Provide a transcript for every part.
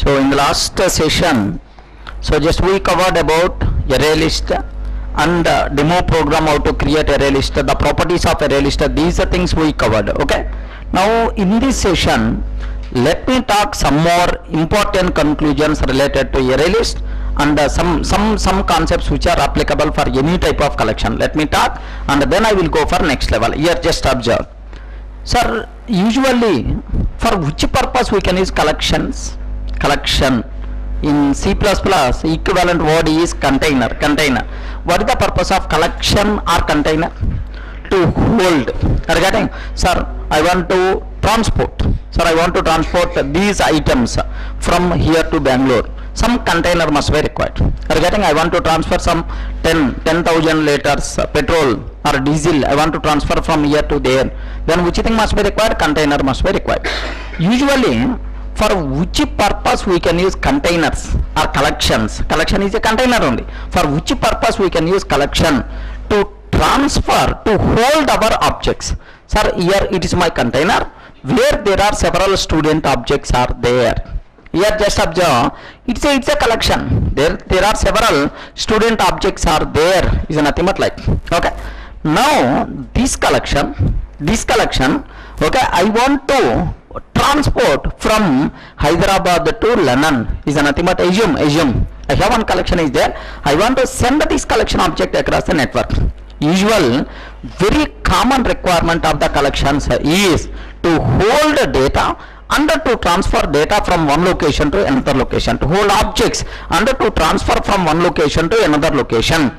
So in the last session, so just we covered about array list and demo program, how to create array list, the properties of array list. These are things we covered. Okay. Now in this session, let me talk some more important conclusions related to array list and some concepts which are applicable for any type of collection. Let me talk and then I will go for next level. Here just observe. Sir, usually for which purpose we can use collections? Collection in C++ equivalent word is container. What is the purpose of collection or container? To hold. Are you getting? Sir, I want to transport. Sir, I want to transport these items from here to Bangalore. Some container must be required. Are you getting? I want to transfer some 10,000 liters petrol or diesel. I want to transfer from here to there. Then which thing must be required? Container must be required. Usually, for which purpose we can use containers or collections? Collection is a container only. For which purpose we can use collection? To transfer, to hold our objects. Sir, here it is my container where there are several student objects are there. Here just observe, it's a collection. There are several student objects are there. Is nothing but like. Okay. Now this collection, okay, I want to transport from Hyderabad to London. Is nothing but assume. I have one collection is there. I want to send this collection object across the network. Usual, very common requirement of the collections is to hold data and to transfer data from one location to another location, to hold objects and to transfer from one location to another location.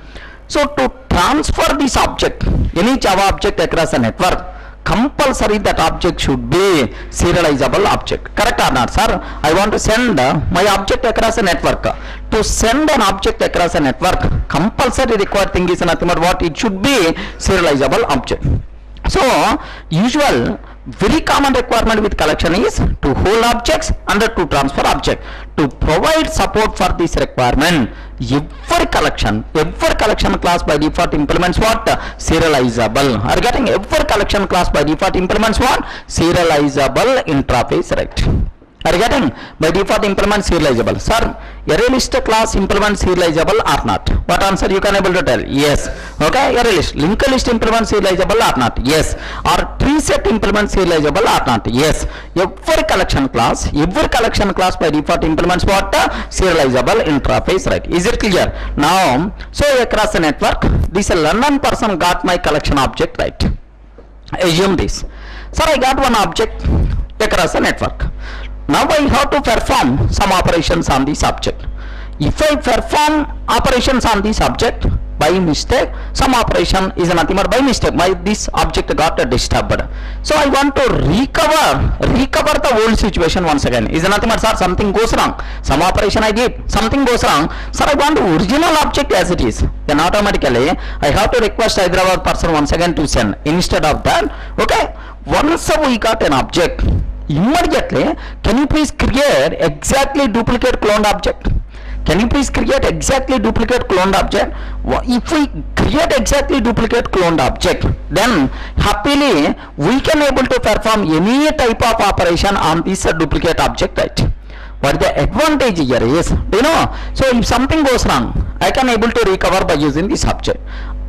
So to transfer this object, any Java object across a network, compulsory that object should be serializable object. Correct or not, sir? I want to send my object across a network. To send an object across a network, compulsory required thing is nothing but what? It should be serializable object. So usual very common requirement with collection is to hold objects and to transfer object. To provide support for this requirement, every collection class by default implements what? Serializable. Are you getting? Every collection class by default implements what? Serializable interface, right? Are you getting? By default implement serializable. Sir, array list class implement serializable or not? What answer you can able to tell? Yes. Okay, array list. Linked list implement serializable or not? Yes. Or tree set implement serializable or not? Yes. Every collection class by default implements what? Serializable interface, right? Is it clear? Now, so across the network, this London person got my collection object, right? Assume this. Sir, I got one object across the network. Now I have to perform some operations on this object. If I perform operations on this object by mistake, some operation is nothing but by mistake. This object got disturbed. So I want to recover the old situation once again. Is nothing but, sir, something goes wrong. Some operation I did, something goes wrong. Sir, I want the original object as it is. Then automatically I have to request Hyderabad person once again to send. Instead of that, okay, once we got an object, immediately, can you please create exactly duplicate cloned object? Can you please create exactly duplicate cloned object? If we create exactly duplicate cloned object, then happily we can able to perform any type of operation on this duplicate object, right? What the advantage here is, you know, so if something goes wrong, I can able to recover by using this object.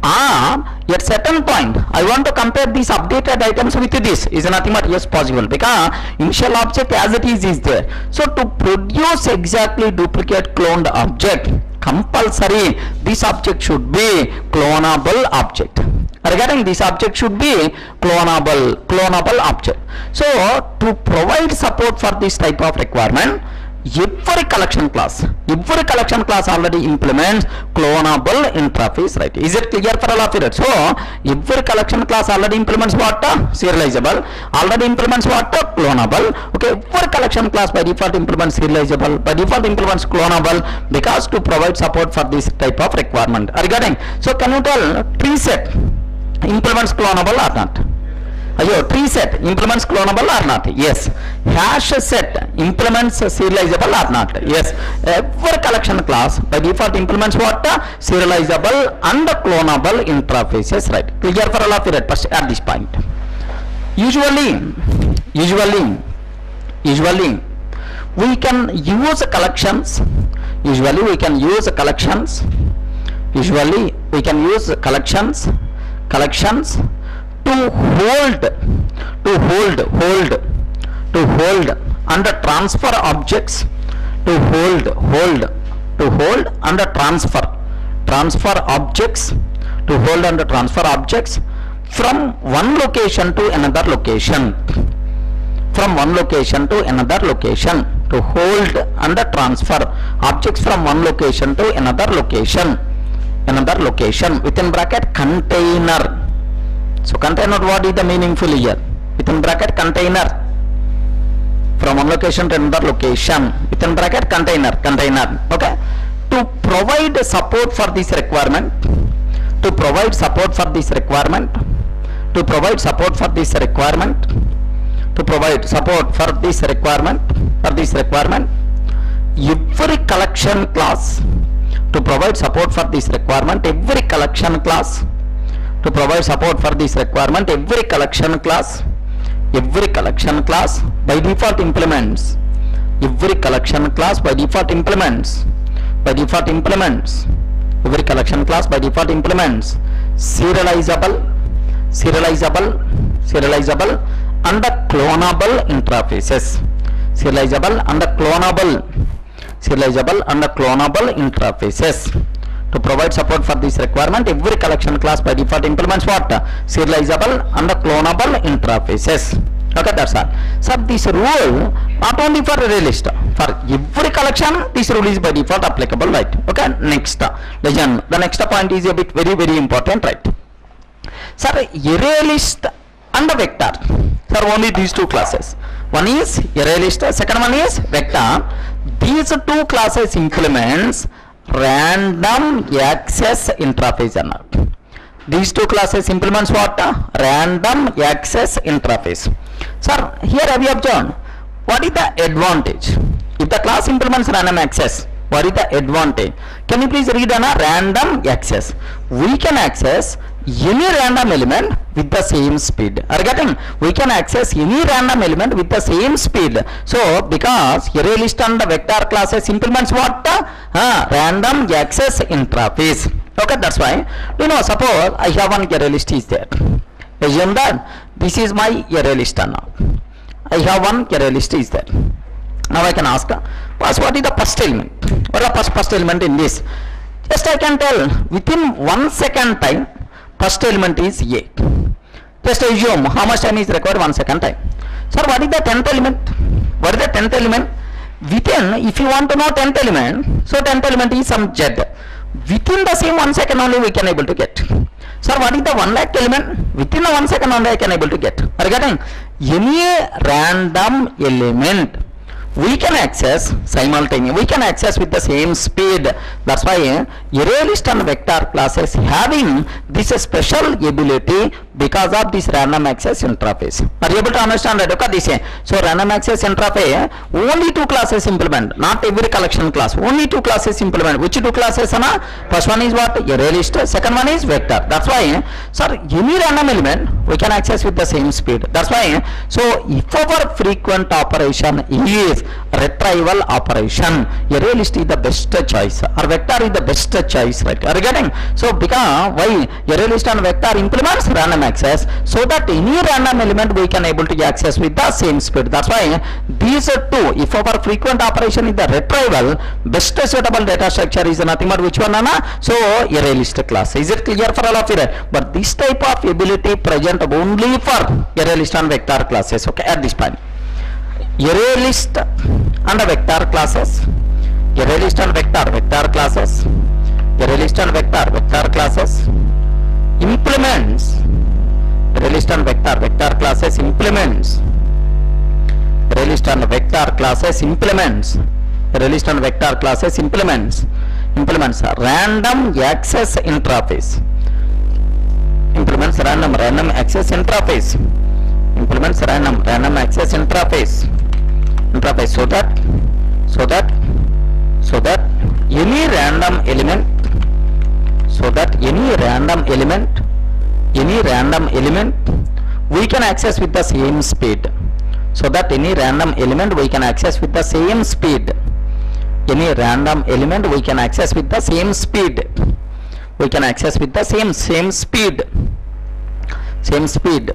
At certain point, I want to compare these updated items with this. Is nothing but yes possible because initial object as it is there. So to produce exactly duplicate cloned object, compulsory this object should be clonable object. Regarding this object should be clonable object. So to provide support for this type of requirement, every collection class already implements clonable interface, right? Is it clear for all of you? So every collection class already implements what? Serializable. Already implements what? Clonable. Okay, every collection class by default implements serializable, by default implements clonable, because to provide support for this type of requirement. Are you getting? So can you tell tree set implements clonable or not? Tree set implements clonable or not? Yes. Hash set implements serializable or not? Yes. Every collection class by default implements what? Serializable and clonable interfaces, right? Clear for all of you at this point. Usually we can use collections. Usually we can use collections. Usually we can use collections to hold and transfer objects, to hold and transfer objects, to hold and transfer objects from one location to another location, from one location to another location, to hold and transfer objects from one location to another location, within bracket container. So container, what is the meaningful here? Within bracket container, from one location to another location, within bracket container. Okay, to provide support for this requirement, to provide support for this requirement, to provide support for this requirement, to provide support for this requirement, every collection class, to provide support for this requirement, every collection class, to provide support for this requirement, every collection class by default implements, every collection class by default implements, every collection class by default implements serializable and clonable interfaces, serializable and clonable interfaces. To provide support for this requirement, every collection class by default implements what? Serializable and clonable interfaces. Okay, that's all. So this rule not only for array list, for every collection this rule is by default applicable, right? Okay, next legend. The next point is a bit very important, right? Sir, array list and vector. Sir, only these two classes. One is array list, second one is vector. These two classes implements random access interface. These two classes implements what? Random access interface. Sir, here have you observed what is the advantage if the class implements random access? What is the advantage? Can you please read on a random access? We can access any random element with the same speed. Are you getting? We can access any random element with the same speed. So because array list and the vector classes implements what? Random access interface. Okay, that's why, suppose I have one array list is there. Assume that this is my array list now. I have one array list is there. Now I can ask, what is the first element? What is the first element in this? Just I can tell within 1 second time, first element is A. Just assume how much time is required? 1 second time. Sir, what is the 10th element? What is the 10th element? Within, if you want to know 10th element, so 10th element is some Z. Within the same 1 second only we can able to get. Sir, what is the 1 lakh element? Within the 1 second only I can able to get. Are you getting? Any random element we can access simultaneously, we can access with the same speed. That's why array list and vector classes having this special ability because of this random access interface. Are you able to understand that? Okay, this so random access interface only two classes implement, not every collection class, only two classes implement. Which two classes? First one is what? Array list, second one is vector. That's why, sir, any random element we can access with the same speed. That's why, so if our frequent operation is retrieval operation, array list is the best choice or vector is the best choice, right? Are you getting? So because why array list and vector implements random access, so that any random element we can able to access with the same speed. That's why these two, if our frequent operation is the retrieval, best suitable data structure is nothing but which one? So array list class. Is it clear for all of you? But this type of ability present only for array list and vector classes. Okay, at this point, array list and vector classes, array list and vector classes, array list and vector classes implements, array list and vector classes implements, array list and vector classes implements, array list and vector classes implements random access interface, implements random access interface, implements random access interface, so that any random element, any random element we can access with the same speed, so that any random element we can access with the same speed. Any random element we can access with the same speed. We can access with the same speed. Same speed.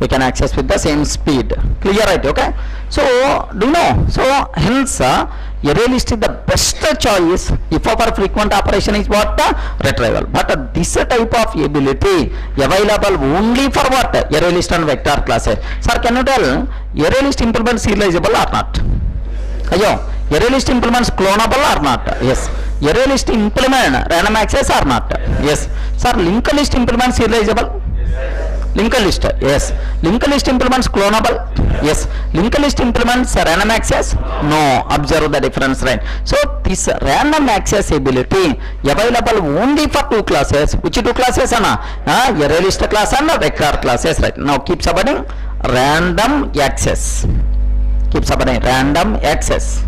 We can access with the same speed. Clear, right? Okay. So do you know? So hence array list is the best choice if our frequent operation is what? Retrieval. But this type of ability available only for what? Array list and vector classes. Sir, can you tell array list implement serializable or not? Ayo, array list implements clonable or not? Yes. Array list implement random access or not? Yes. Sir, linked list implements serializable? Linked list, yes. Linked list implements clonable? Yes. Linked list implements random access? No. Observe the difference, right? So this random access ability available only for two classes. Which two classes? Array list class and vector classes, right? Now keep subheading random access. Keep subheading random access.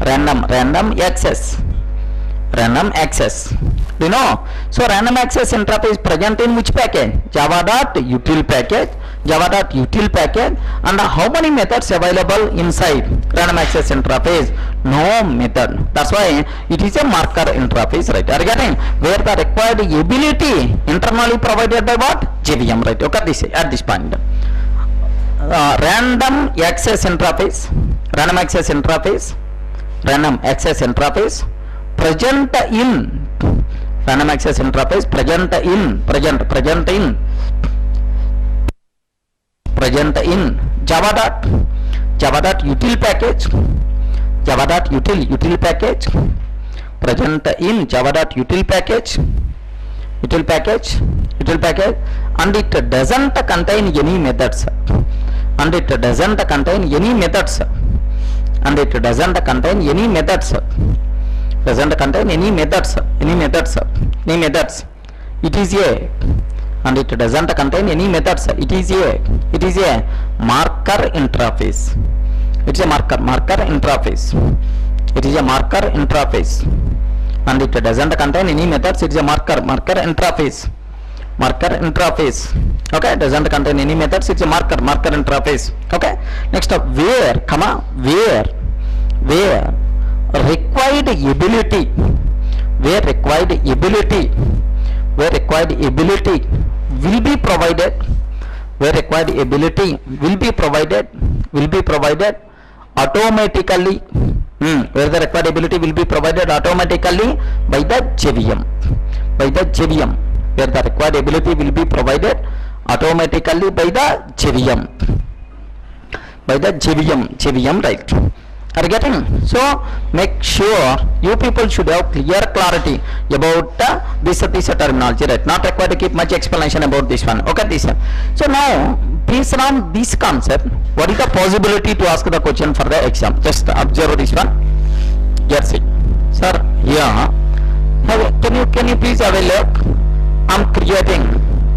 Random access. Random access. Do you know? So random access interface present in which package? Java.util package. Java.util package. And how many methods available inside random access interface? No method. That's why it is a marker interface, right? Are you getting? Where the required ability internally provided by what? JVM, right? Okay, this at this point. Random access interface. Random access interface. Random access interface. Present in random access interface present in Java.util package. Java.util package present in Java.util package and it doesn't contain any methods and it doesn't contain any methods it is a and it doesn't contain any methods. It is a marker interface. It's a marker interface. It is a marker interface and it doesn't contain any methods. It is a marker interface. Okay, it doesn't contain any methods. It's a marker interface. Okay, next up where required ability will be provided automatically. Where the required ability will be provided automatically by the JVM. Where the required ability will be provided automatically by the JVM, right? Are you getting? So make sure you people should have clear clarity about this terminology, right? Not required to keep much explanation about this one. Okay, this one. So now based on this concept, what is the possibility to ask the question for the exam? Just observe this one. Yes, sir. Yeah. Can you please have a look? I'm creating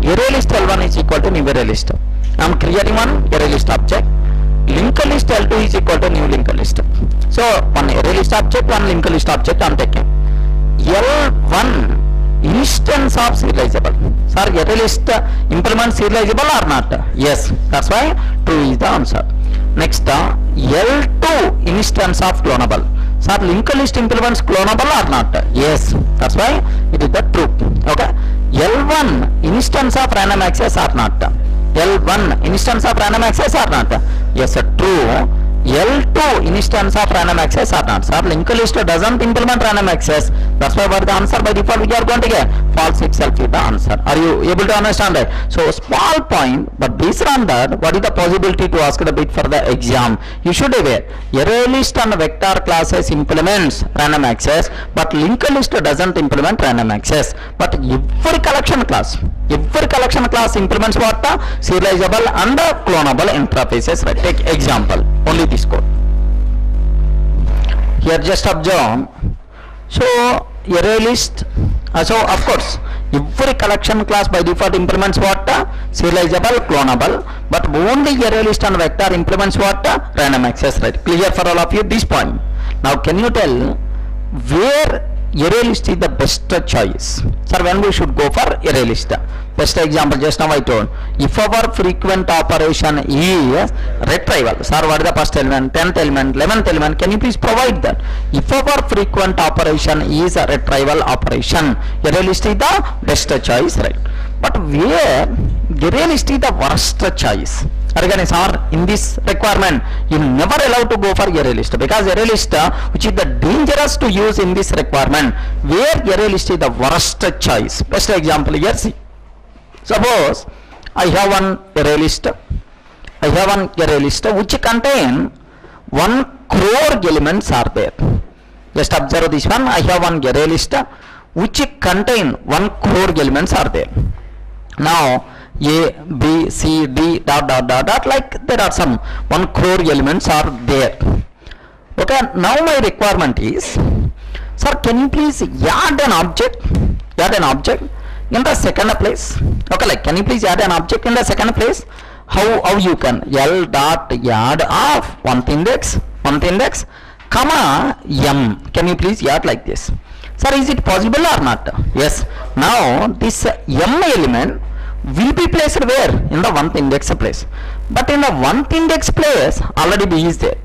array list L1 is equal to new array list. I'm creating one array list object. Linked list L2 is equal to new linked list. So one array list object, one linked list object I'm taking. L1 instance of serializable. Sir, array list implement serializable or not? Yes. That's why true is the answer. Next, L2 instance of clonable. Sir, linked list implements clonable or not? Yes. That's why it is the true. Okay. L1 instance of random access or not? L1 instance of random access or not? Yes, true. L2 instance of random access or not? Sir, linked list doesn't implement random access. That's why what the answer by default we are going to get false itself is the answer. Are you able to understand it? So small point, but based on that, what is the possibility to ask the bit for the exam? You should be aware. Array list and vector classes implements random access, but linked list doesn't implement random access. But every collection class implements what? Serializable and clonable interfaces. Right? Take example. Only this code. Here just observe. So array list. So of course every collection class by default implements what? Serializable, clonable. But only array list and vector implements what? Random access. Right? Clear for all of you this point. Now can you tell where array list is the best choice? Sir, when we should go for array list? Best example just now I told. If our frequent operation is retrieval, sir, what is the first element, 10th element, 11th element? Can you please provide that? If our frequent operation is a retrieval operation, realist is the best choice, right? But where realist is the worst choice? Again, sir, in this requirement, you never allowed to go for realist, because realist, which is the dangerous to use in this requirement, where realist is the worst choice. Best example here, see. Suppose I have one array list which contain 1 crore elements are there. Just observe this one. I have one array list which contain 1 crore elements are there. Now A, B, C, D, dot, like there are some 1 crore elements are there. Okay, now my requirement is, sir, can you please add an object in the second place? Okay, like can you please add an object in the second place? How you can? L dot add of one index comma m. Can you please add like this? Sir, is it possible or not? Yes. Now this m element will be placed where? In the 1th index place. But in the 1th index place already B is there.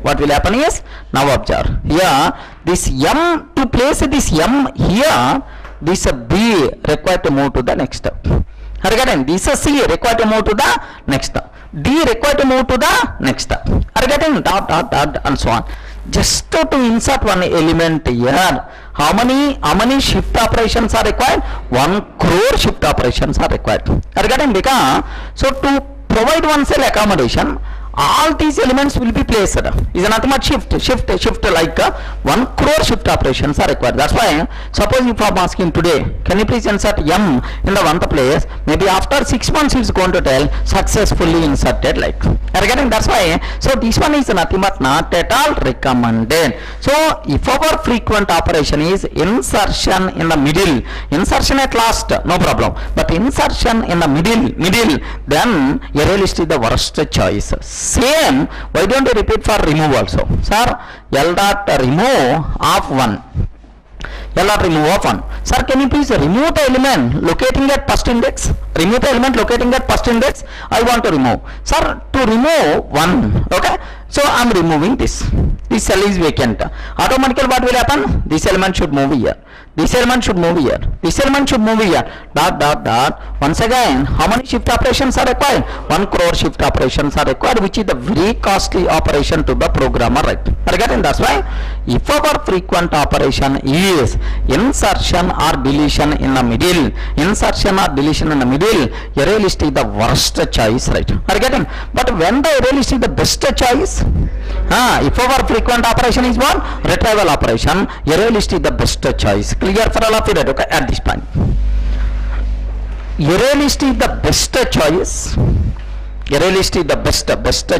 What will happen is, now observe here, this m, to place this m here, this B required to move to the next step. Again, this C required to move to the next step. D required to move to the next step. Again, dot and so on. Just to insert one element here, how many shift operations are required? 1 crore shift operations are required. Again, because so to provide one cell accommodation, all these elements will be placed. Is nothing but shift like 1 crore shift operations are required. That's why, suppose if I am asking today, can you please insert m in the 1th place? Maybe after 6 months it's going to tell successfully inserted, like. Again, that's why, so this one is nothing but not at all recommended. So if our frequent operation is insertion in the middle, insertion at last, no problem, but insertion in the middle, then array list is the worst choice. Same, why don't you repeat for remove also? Sir, L dot remove of 1. L dot remove of 1. Sir, can you please remove the element locating at first index? Remove the element locating at first index. I want to remove. Sir, to remove 1. Okay. So I am removing this. This cell is vacant. Automatically what will happen? This element should move here. This element should move here. This element should move here. Dot. Once again, how many shift operations are required? 1 crore shift operations are required, which is the very costly operation to the programmer, right? Again, that's why if our frequent operation is insertion or deletion in the middle, array list is the worst choice, right? Again, but when the array list is the best choice, if our frequent operation is one retrieval operation, array list is the best choice. Clear for all of you, right? Okay, at this point, array list is the best choice. Array list is the best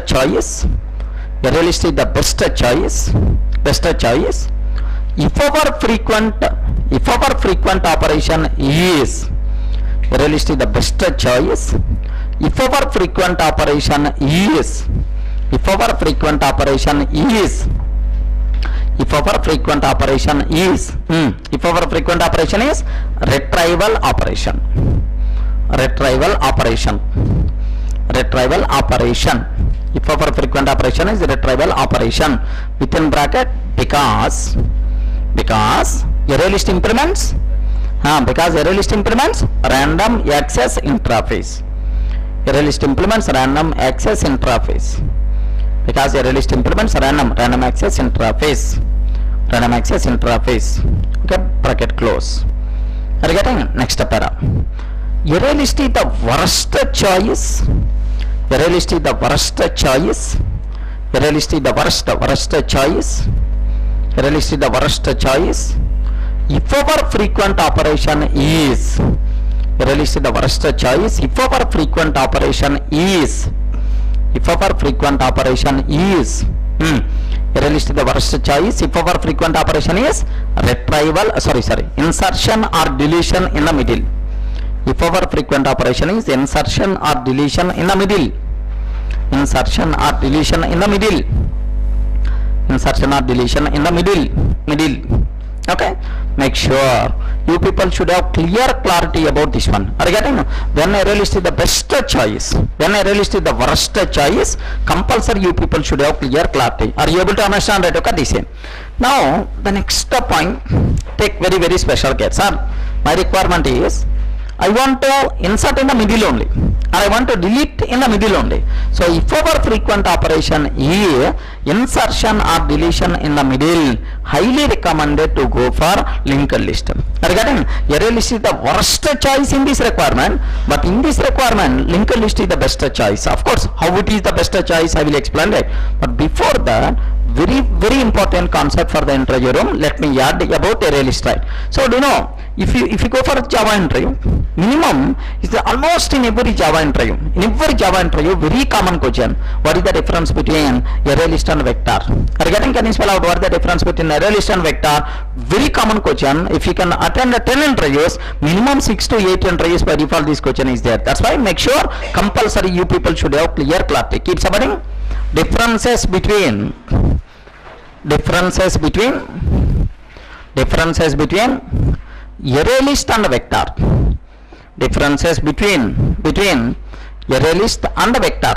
choice. Array list is the best choice. If our frequent operation is, array list is the best choice. If our frequent operation is retrieval operation. If our frequent operation is retrieval operation, within bracket, because array list implements random access interface. Array list implements random access interface. Because array list implements random access interface. Okay, bracket close. Are you getting? Next para. Array list is the worst choice. Array list is the worst choice. Array list is the worst choice. Array list is the worst choice. If our frequent operation is, array list is the worst choice. If our frequent operation is, array list is the worst choice. If our frequent operation is retrieval, insertion or deletion in the middle. If our frequent operation is insertion or deletion in the middle. Okay, make sure you people should have clear clarity about this one. Are you getting? When array list is the best choice, when array list is the worst choice, compulsory you people should have clear clarity. Are you able to understand that? Okay, this. Now the next point, take very special care, sir. My requirement is I want to insert in the middle only, and I want to delete in the middle only. So if our frequent operation is insertion or deletion in the middle, highly recommended to go for linked list. Regarding array list is the worst choice in this requirement, but in this requirement linked list is the best choice. Of course, how it is the best choice I will explain it. But before that, very important concept for the interview room, let me add about array list, right? So do you know, if you go for Java interview, minimum is almost in every Java interview, very common question, what is the difference between array list and vector? Regarding, can you spell out what is the difference between array list and vector? Very common question. If you can attend 10 interviews, minimum 6 to 8 interviews by default this question is there. That's why make sure compulsory you people should have clear clarity. Keep submitting. Differences between array list and vector. Differences between array list and vector.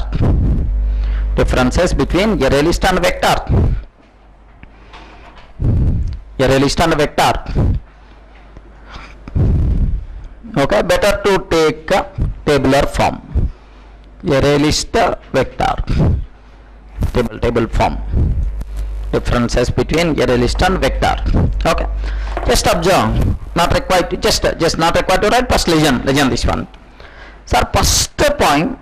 Differences between array list and vector. Array list and vector. Okay, better to take a tabular form. Array list vector. Table form. Differences between array list and vector. Okay, just observe, not required to just not required to write. First listen this one. Sir, first point,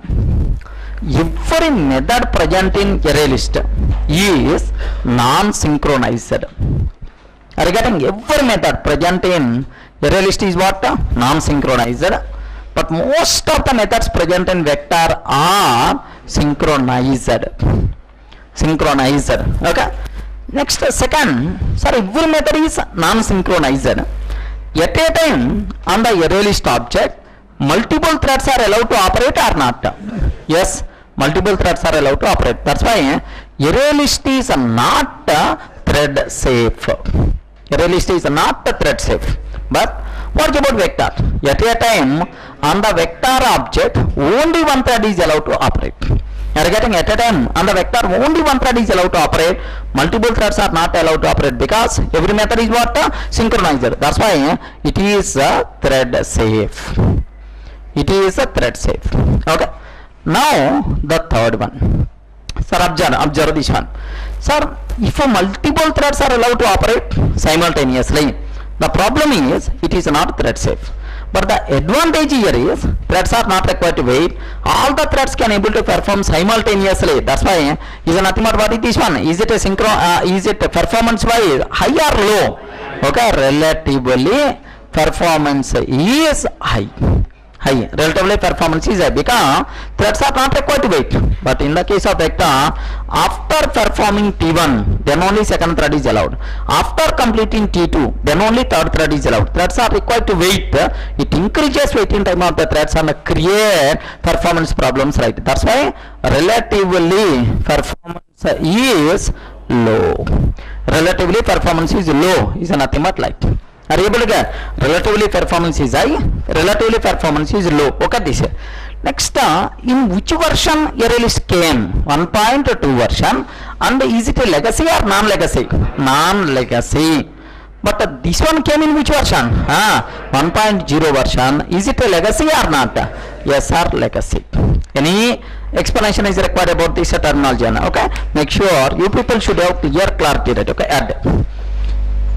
every method present in array list is non-synchronized. Are you getting? Every method present in array list is what? Non-synchronized. But most of the methods present in vector are synchronized. Okay. Next, second, sir, every method is non-synchronized. At a time on the array list object, multiple threads are allowed to operate or not? Yes, multiple threads are allowed to operate. That's why array list is not thread safe. Array list is not thread safe. But what about vector? At a time on the vector object, only one thread is allowed to operate. You are getting? At a time on the vector, only one thread is allowed to operate. Multiple threads are not allowed to operate because every method is what? Synchronized. That's why it is thread safe. It is thread safe. Okay. Now the third one. Sir, observe this one. Sir, if multiple threads are allowed to operate simultaneously, the problem is it is not thread safe. But the advantage here is threads are not required to wait. All the threads can able to perform simultaneously. That's why is nothing but what is this one? Is it a is it a performance wise high or low? Okay, relatively performance is high. Relatively performance is high because threads are not required to wait. But in the case of vector, after performing T1, then only second thread is allowed. After completing T2, then only third thread is allowed. Threads are required to wait. It increases waiting time of the threads and create performance problems, right? That's why relatively performance is low. Relatively performance is low is nothing but like. Are you able to get? Relatively performance is high, relatively performance is low. Okay, this. Next, in which version array list came? 1.2 version. And is it a legacy or non-legacy? Non-legacy. But this one came in which version? 1.0 version. Is it a legacy or not? Yes, sir, legacy. Any explanation is required about this terminology? Okay, make sure you people should have clear clarity. Right? Okay, add.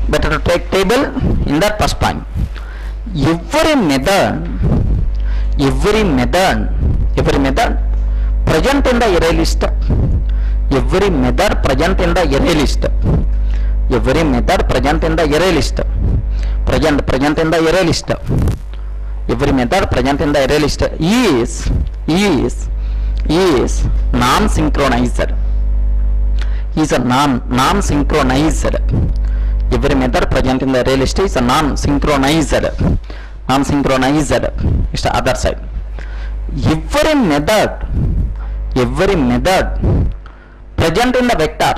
Better to take table in that first point. Every method present in the array list. Every method present in the array list. Every method present in the array list. Present in the array list. Every method present in the array list is non-synchronized. Is a non-synchronized. Every method present in the array list is non-synchronized. Is the other side. Every method present in the vector.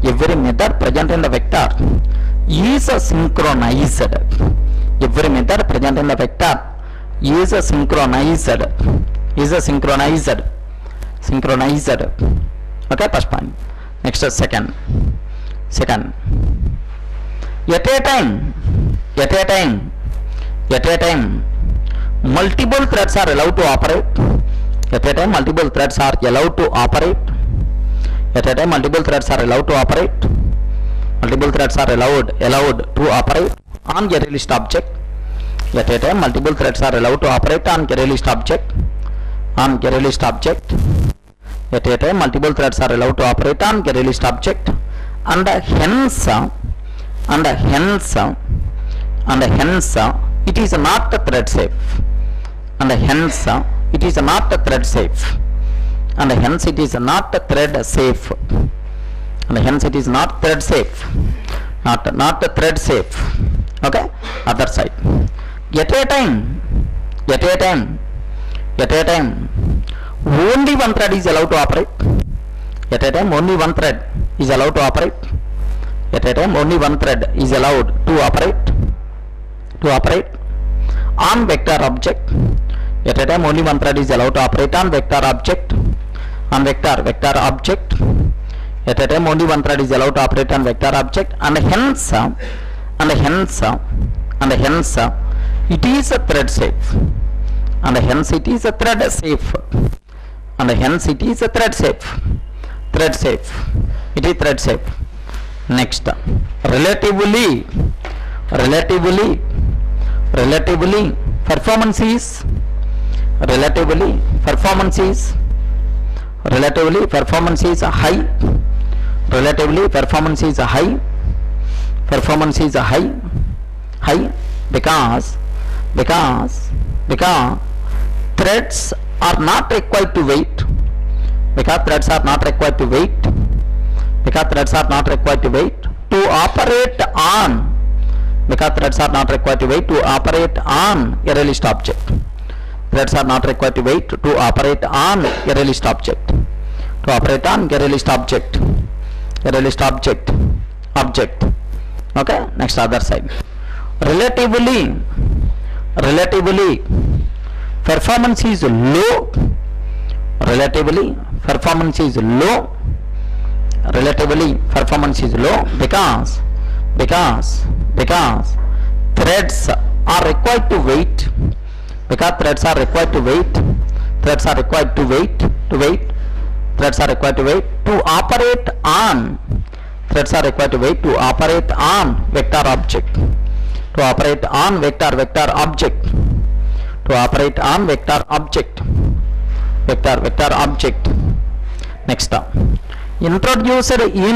Every method present in the vector is synchronized. Every method present in the vector is synchronized. Synchronized. Okay, first point. Next, second. At a time, multiple threads are allowed to operate. At a time, multiple threads are allowed to operate. At a time, multiple threads are allowed to operate. Multiple threads are allowed to operate on a released object. At a time, multiple threads are allowed to operate on a released object. At a time, multiple threads are allowed to operate on a released object, and hence it is not thread safe. And hence it is not thread safe. And hence it is not thread safe. And hence it is not thread safe. Not thread safe. Okay. Other side. At a time, only one thread is allowed to operate. At a time, only one thread is allowed to operate. At a time, only one thread is allowed to operate on vector object. At a time, only one thread is allowed to operate on vector object. On vector object. At a time, only one thread is allowed to operate on vector object, and hence it is a thread safe. And hence it is a thread safe. And hence it is a thread safe. It is thread safe. Next, relatively performance is high. Performance is high because threads are not required to wait. To operate on a released object. Threads are not required to wait to operate on a released object. Okay, next, other side. Relatively performance is low. Because threads are required to wait. Threads are required to wait to operate on vector object. Vector object. Next, introduced in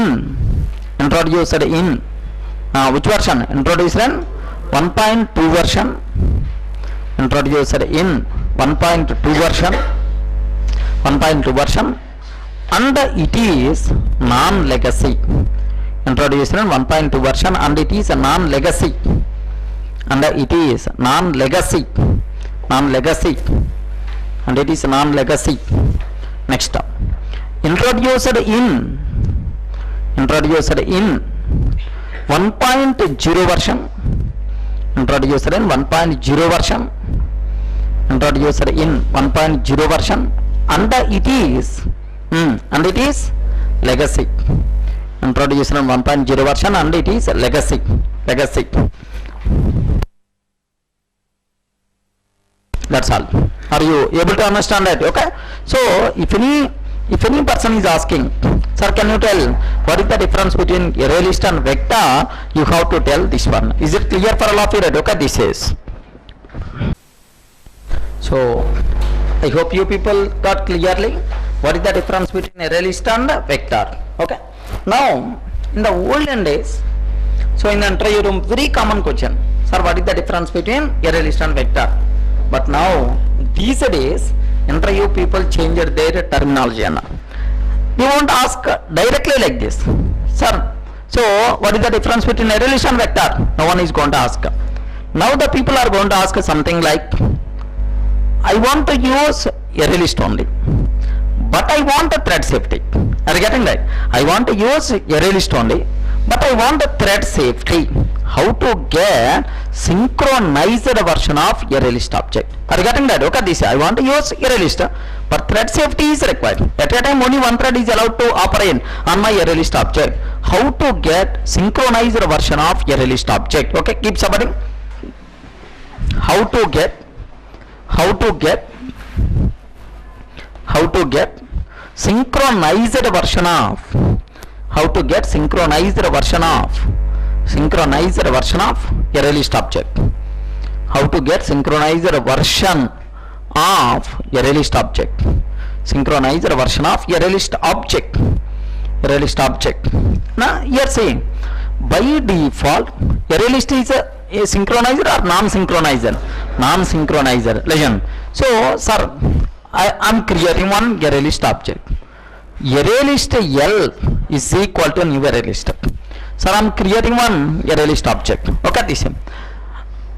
which version? Introduced in 1.2 version. Introduced in 1.2 version, and it is non-legacy. Introduced in 1.2 version, and it is a non-legacy. Next, introduced in 1.0 version. Introduced in 1.0 version, and it is legacy. Introduced in 1.0 version, and it is legacy. That's all. Are you able to understand that? Okay. So if any person is asking, sir, can you tell what is the difference between a realist and vector? You have to tell this one. Is it clear for all of you? Okay, this is. So I hope you people got clearly what is the difference between a realist and a vector. Okay. Now in the olden days, so in the interview room, very common question, sir, what is the difference between a realist and vector? But now these days interview people changed their terminology. They won't ask directly like this, sir, so what is the difference between a realist and vector? No one is going to ask. Now the people are going to ask something like, I want to use a realist only, but I want a thread safety. Are you getting that? I want to use a realist only, but I want a thread safety. How to get synchronized version of array list object? Are you getting that? Okay, this I want to use array list, but thread safety is required. At a time only one thread is allowed to operate on my array list object. How to get synchronized version of array list object? Okay, keep submitting. How to get synchronized version of synchronized version of array list object. How to get synchronized version of array list object. Synchronized version of array list object. Now here saying by default array list is a synchronizer or non-synchronizer? Non-synchronizer. Listen. So sir, I am creating one array list object. Array list L is equal to new array list. Sir, I am creating one array list object. Okay, this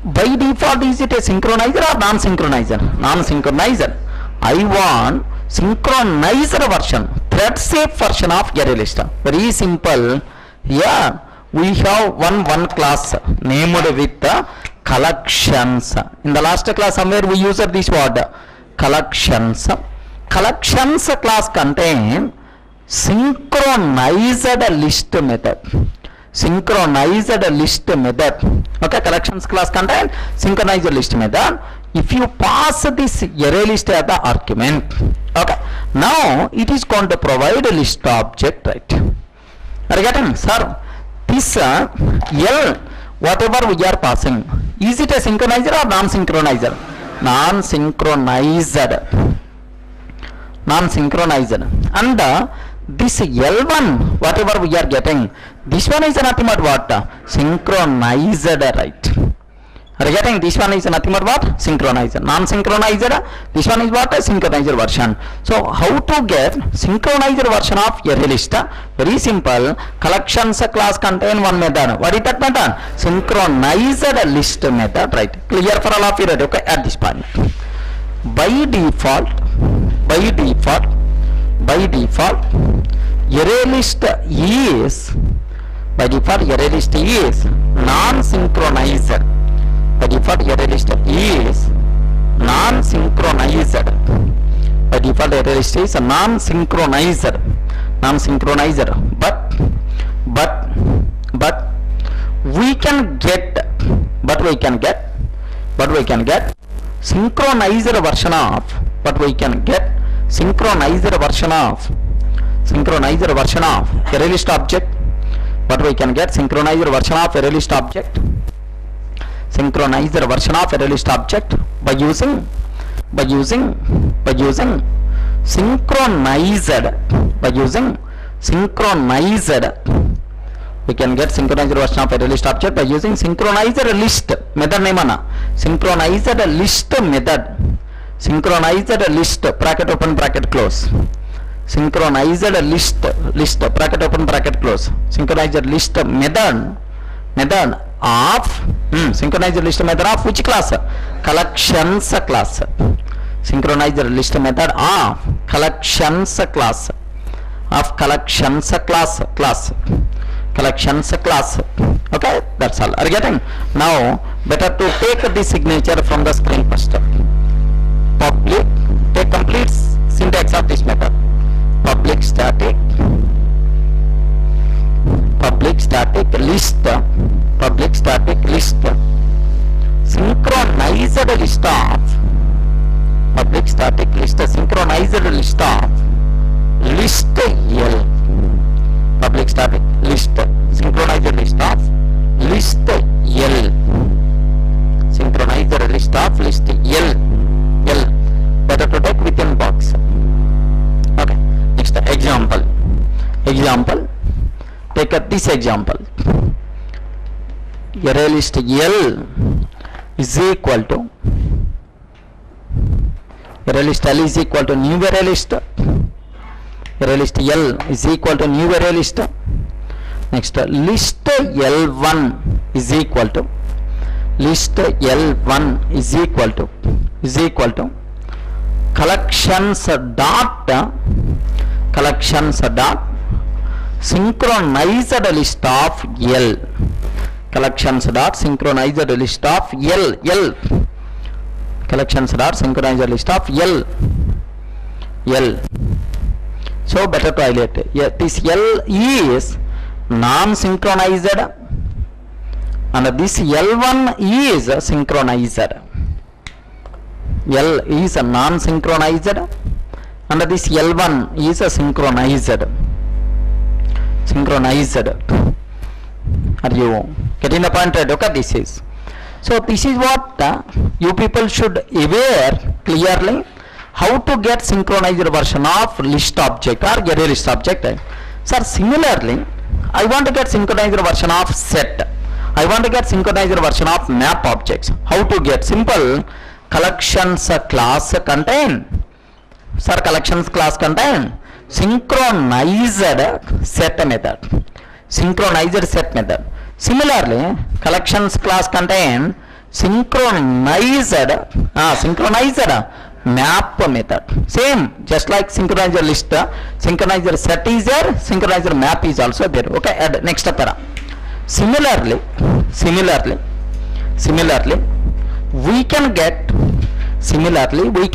by default is it a synchronizer or non-synchronizer? Non-synchronizer. I want synchronized version, thread safe version of array list. Very simple. Here we have one class named with collections. In the last class somewhere we used this word collections. Collections class contain synchronized list method. Okay, collections class contain synchronized list method. If you pass this array list as the argument, okay, now it is going to provide a list object, right? Are you getting, sir? This L, whatever we are passing, is it a synchronizer or non-synchronizer? Non-synchronizer. And this L1, whatever we are getting, this one is nothing but what? Synchronized, right? Are you getting? This one is nothing but what? Synchronizer. Non-synchronizer, this one is what? Synchronizer version. So how to get synchronized version of array list? Very simple. Collections class contain one method. What is that method? Synchronized list method, right? Clear for all of you, right? Okay, at this point. By default, array list is non-synchronized. By default array list is non-synchronized. By default array list is non-synchronized. But we can get synchronized version of array list object. But we can get synchronized version of array list object. Synchronized version of array list object by using synchronized. We can get synchronized version of array list object by using synchronized list method name ana. Synchronized list method. Synchronized list bracket open bracket close. Synchronized list bracket open bracket close. Synchronized list method of synchronized list method of which class? Collections class. Synchronized list method of collections class. Okay, that's all. Are you getting? Now better to take the signature from the screen first. Public, take complete syntax of this method. Public static list, synchronized list of public static list, synchronized list of list L. Public static list, synchronized list of list L. Synchronized list of list L. Better to take within box. Okay. Next example. Take this example. Array list L is equal to new array list. Array list L is equal to new array list. Next list L1 is equal to collections dot synchronized list of L. Collections dot synchronized list of L. Collections dot synchronized list of L. So better to highlight. Yeah, this L is non-synchronized and this L1 is synchronized. L is non-synchronized and this L1 is synchronized. Are you getting the point, right? Okay, this is. So this is what you people should aware clearly how to get synchronized version of list object or array list object. Sir, similarly, I want to get synchronized version of set. I want to get synchronized version of map objects. How to get? Simple. Collections class contain. Sir, collections class contain synchronized set method. Synchronized set method. Similarly, collections class contain synchronized map method. Same, just like synchronized list, synchronized set is there, synchronized map is also there. Okay, add next para. Similarly, we can get synchronized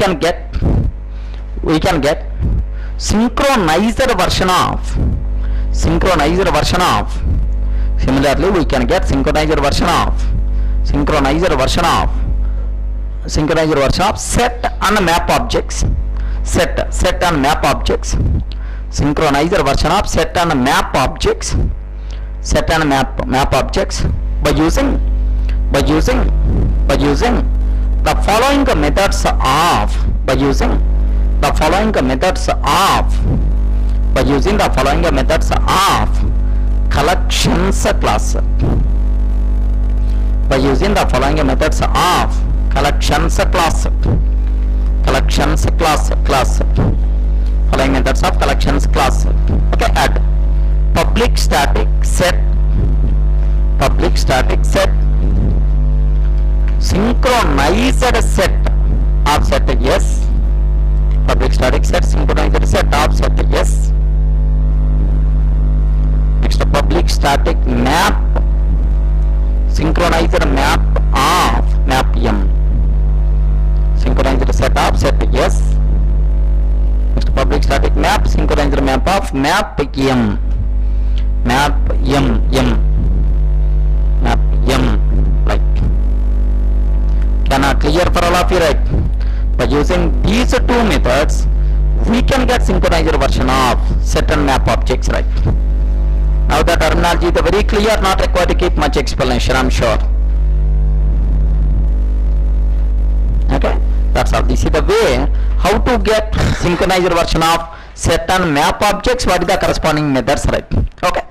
version of synchronized version of set and map objects. Set and map objects. Synchronized version of set and map objects. By using the following methods of collections class. Following methods of collections class. Okay, add public static set synchronized set of set, yes. Public static set synchronized set of set, yes. Next, public static map synchronized map of map M. Synchronized set of set, yes. Next, public static map synchronized map of map M. Like, can I clear for all of you, right? By using these two methods, we can get synchronized version of set and map objects, right? Now the terminology is very clear, not required to keep much explanation, I'm sure. Okay, that's all. This is the way how to get synchronized version of set and map objects. What is the corresponding methods, right? Okay.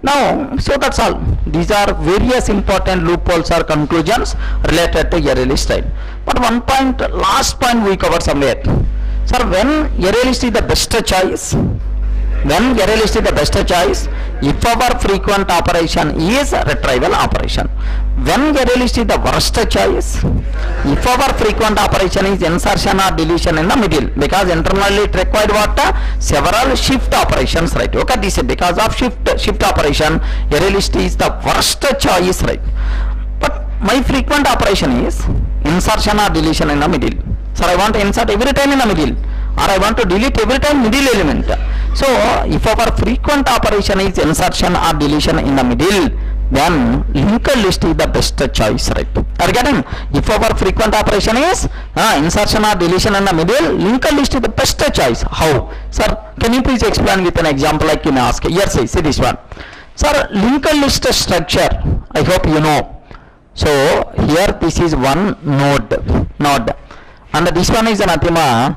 Now, so that's all. These are various important loopholes or conclusions related to array list style. But one point, last point we covered somewhere. Sir, when array list is the best choice? If our frequent operation is retrieval operation. When array list is the worst choice? If our frequent operation is insertion or deletion in the middle, because internally it required what? Several shift operations, right? Okay, this is because of shift operation, array list is the worst choice, right? But my frequent operation is insertion or deletion in the middle. So I want to insert every time in the middle, or I want to delete every time middle element. So if our frequent operation is insertion or deletion in the middle, then linked list is the best choice, right? Are you getting? If our frequent operation is insertion or deletion in the middle, linked list is the best choice. How? Sir, can you please explain with an example like you may ask? Yes, see this one. Sir, linked list structure, I hope you know. So here this is one node, and this one is another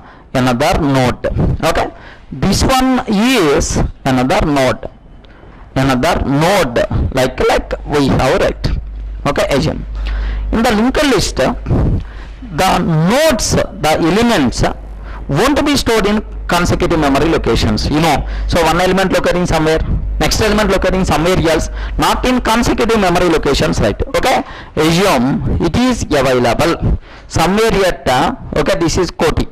node. Okay, this one is another node, like we have, right? Okay, assume in the linked list the nodes, the elements won't be stored in consecutive memory locations, you know. So one element locating somewhere, next element locating somewhere else, not in consecutive memory locations, right? Okay, assume it is available somewhere yet. Okay, this is Koti.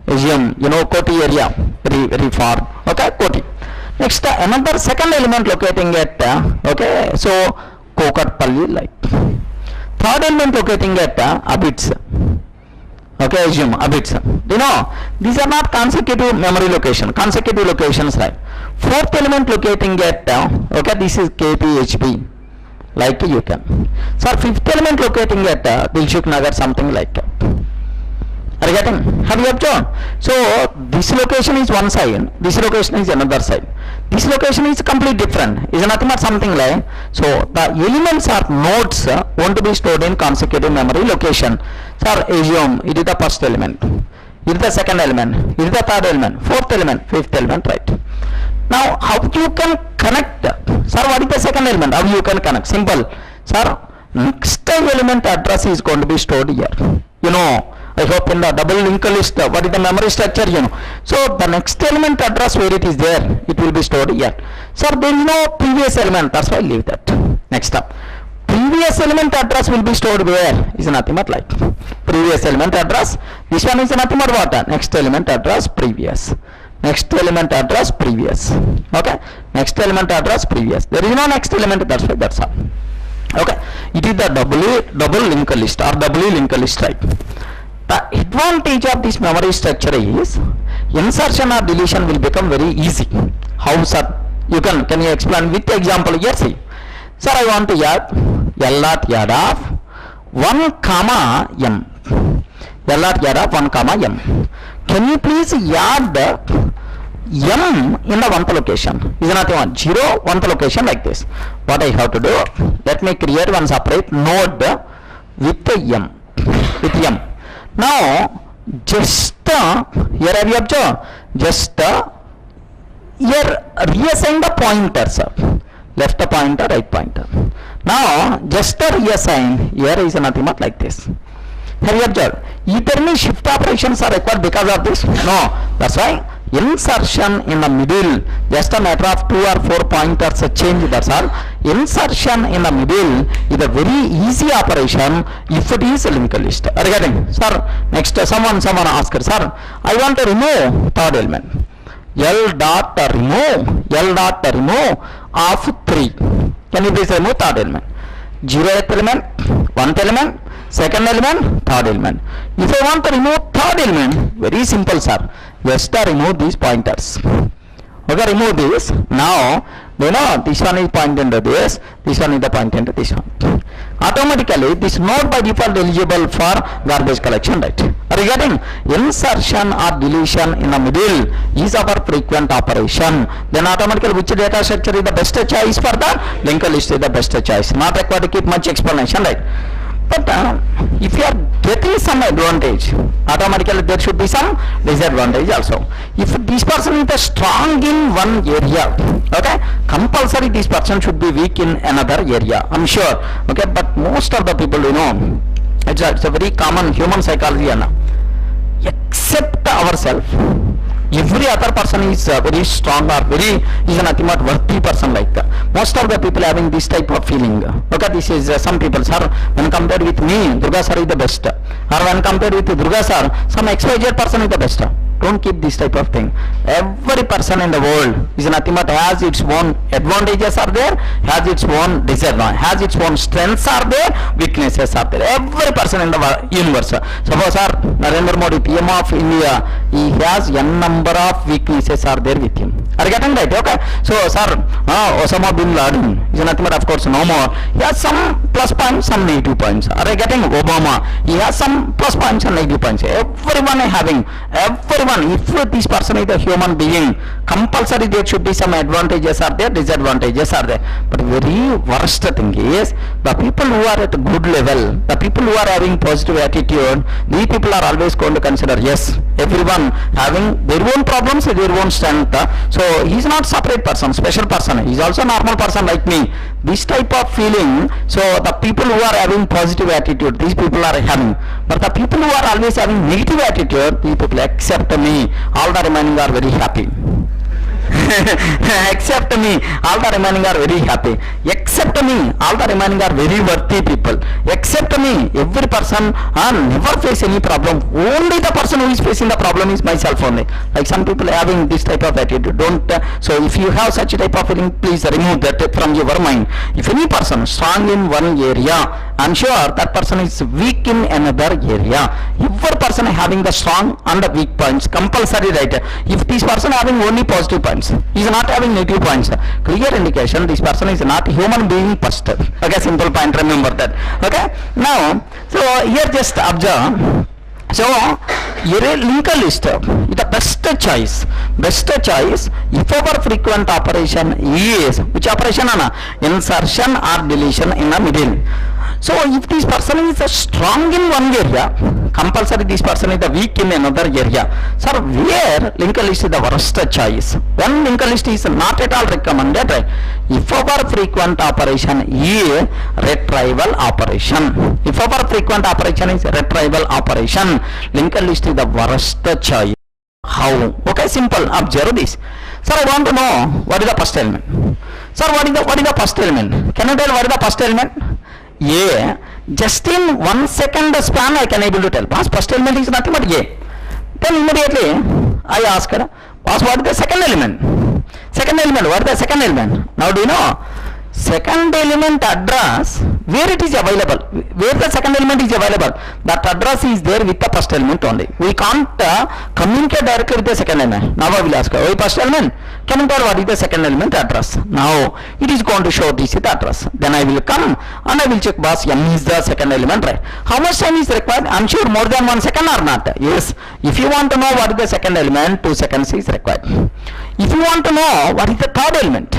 Assume, you know, Koti area, very far. Okay, Koti. Next, another second element locating at, okay, so Kokatpalli light. Third element locating at Abits. Okay, assume Abits. You know, these are not consecutive memory location, consecutive locations, right? Fourth element locating at, okay, this is KPHP, like you can. So fifth element locating at Dilshuk Nagar, something like that. Are you getting? Have you observed? So this location is one side, this location is another side. This location is completely different. Is nothing but something like. So the elements or nodes want to be stored in consecutive memory location. Sir, assume it is the first element, it is the second element, it is the third element, fourth element, fifth element, right? Now how you can connect? Sir, what is the second element? How you can connect? Simple. Sir, next element address is going to be stored here. You know, I hope in the double linked list, what is the memory structure, you know. So the next element address where it is there, it will be stored here. Sir, there is no previous element, that's why I leave that. Next up, previous element address will be stored where? Is nothing but like previous element address. This one is nothing but what? Next element address previous. Next element address previous. Okay, next element address previous. There is no next element, that's why, that's all. Okay, it is the double linked list or doubly linked list, right? The advantage of this memory structure is insertion or deletion will become very easy. How, sir? You can you explain with example? Yes, see. Sir, I want to add L dot add of 1 comma m. L dot add of 1 comma m. Can you please add the m in the 1th location? Is not one 0 1th location like this. What I have to do? Let me create one separate node with m. With m. Now, just here have you observed? Just here reassign the pointers, left pointer, right pointer. Now, just reassign here is nothing but like this. Have you observed? Either any shift operations are required because of this? No, that's why insertion in the middle, just a matter of 2 or 4 pointers change, that's all. Insertion in the middle is a very easy operation if it is a linked list. Are you getting? Sir, next someone asked, sir, I want to remove third element. L dot remove of 3. Can you please remove third element? 0th element, 1th element, second element, third element. If I want to remove third element, very simple, sir. Just remove these pointers. Okay, remove this. Now, you know, this one is pointing to this one is the pointing to this one. Automatically, this node by default eligible for garbage collection, right? Are you getting? Insertion or deletion in the middle is our frequent operation. Then automatically, which data structure is the best choice for the linked list is the best choice. Not required to keep much explanation, right? But if you are getting some advantage, automatically there should be some disadvantage also. If this person is strong in one area, okay, compulsory this person should be weak in another area, I'm sure. Okay, but most of the people, you know, it's a very common human psychology, except ourselves. Every other person is very strong or is nothing but worthy person like that. Most of the people having this type of feeling. Okay, this is some people, sir, when compared with me, Durga sir is the best. Or when compared with Durga sir, some XYZ person is the best. Don't keep this type of thing. Every person in the world is nothing but has its own advantages are there, has its own disadvantages, has its own strengths are there, weaknesses are there. Every person in the universe. Suppose sir, Narendra Modi, PM of India, he has n number of weaknesses are there with him. Are you getting right? Okay. So sir, Osama bin Laden is nothing but of course no more. He has some plus points, some negative points. Are you getting? Obama, he has some plus points and negative points. Everyone is having, everyone. If this person is a human being, compulsory there should be some advantages are there, disadvantages are there. But very worst thing is the people who are at a good level, the people who are having positive attitude, these people are always going to consider, yes, everyone having their own problems, their own strength. So he is not separate person, special person. He is also a normal person like me. This type of feeling. So the people who are having positive attitude, these people are having. But the people who are always having negative attitude, these people accept me. All the remaining are very happy. Except me, all the remaining are very happy. Except me, all the remaining are very worthy people. Except me, every person never face any problem. Only the person who is facing the problem is myself only. Like some people having this type of attitude. Don't. So if you have such a type of feeling, please remove that from your mind. If any person strong in one area, I'm sure that person is weak in another area. Every person having the strong and the weak points, compulsory, right? If this person having only positive points, he is not having negative points, clear indication this person is not human being first. Okay, simple point, remember that. Okay, now so here just observe. So here linked list is the best choice. If our frequent operation is which operation? Insertion or deletion in the middle. So if this person is strong in one area, compulsory this person is the weak in another area. Sir, where linked list is the worst choice? When linked list is not at all recommended, right? If our frequent operation is retrieval operation. If our frequent operation is retrieval operation, linked list is the worst choice. How? Okay, simple. Observe this. Sir, I want to know what is the first element. Sir, what is the first element? Can you tell what is the first element? A. Just in 1 second span I can able to tell. Boss, first element is nothing but A. Then immediately I ask her, boss, what is the second element? Second element, what is the second element? Now do you know? Second element address, where it is available, where the second element is available, that address is there with the first element only. We can't communicate directly with the second element. Now I will ask, oh, first element, can you tell what is the second element address? Now it is going to show this is the address. Then I will come and I will check, boss, M is the second element, right? How much time is required? I am sure more than 1 second or not? Yes. If you want to know what is the second element, 2 seconds is required. If you want to know what is the third element,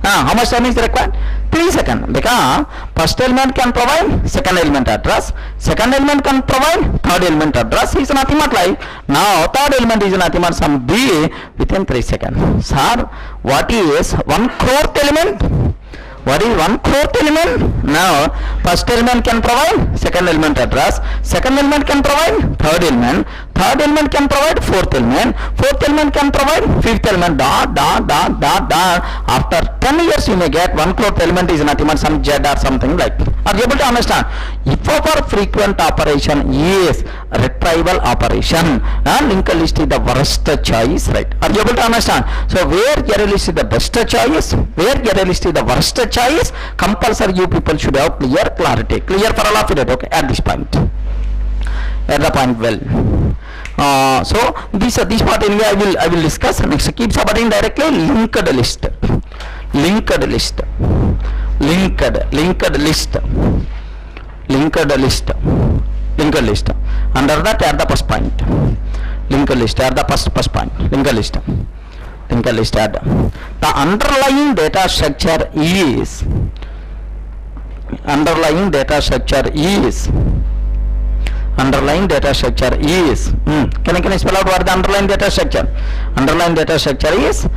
how much time is required? 3 seconds, because first element can provide second element address, second element can provide third element address. Is nothing but like now third element is nothing but some B within 3 seconds. Sir, what is 1/4 element? What is 1/4 element? Now first element can provide second element address, second element can provide third element can provide fourth element can provide fifth element, dot. After 10 years you may get 1/4 element is nothing but some Z or something like. Are you able to understand? If our frequent operation is retrieval operation, linked list is the worst choice, right? Are you able to understand? So where array list is the best choice, where array list is the worst choice, compulsory you people should have clarity, clear for all of it, okay, at this point. At the point, well. So this part anyway I will discuss next. Keep subheading directly linked list. Under that at the first point. Linked list at the first point. Linked list at the underlying data structure is can I spell out what the underlying data structure? Underlying data structure is